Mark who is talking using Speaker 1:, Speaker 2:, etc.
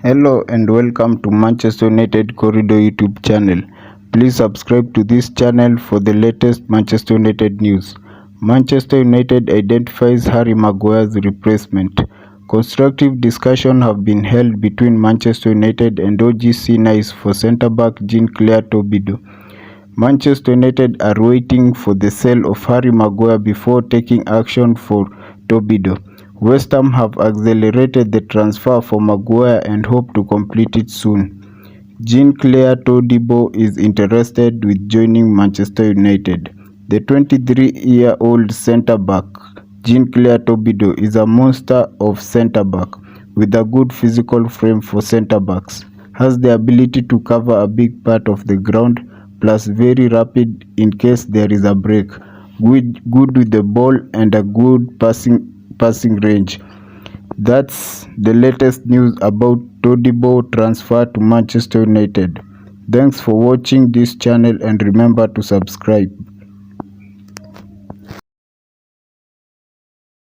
Speaker 1: Hello and welcome to Manchester United Corridor YouTube channel. Please subscribe to this channel for the latest Manchester United news. Manchester United identifies Harry Maguire's replacement. Constructive discussions have been held between Manchester United and OGC Nice for centre-back Clair Todibo. Manchester United are waiting for the sale of Harry Maguire before taking action for Todibo. West Ham have accelerated the transfer for Maguire and hope to complete it soon. Clair Todibo is interested with joining Manchester United. The 23-year-old centre-back Clair Todibo is a monster of centre-back with a good physical frame for centre-backs. Has the ability to cover a big part of the ground, plus very rapid in case there is a break, good with the ball and a good passing range. That's the latest news about Todibo transfer to Manchester United. Thanks for watching this channel and remember to subscribe.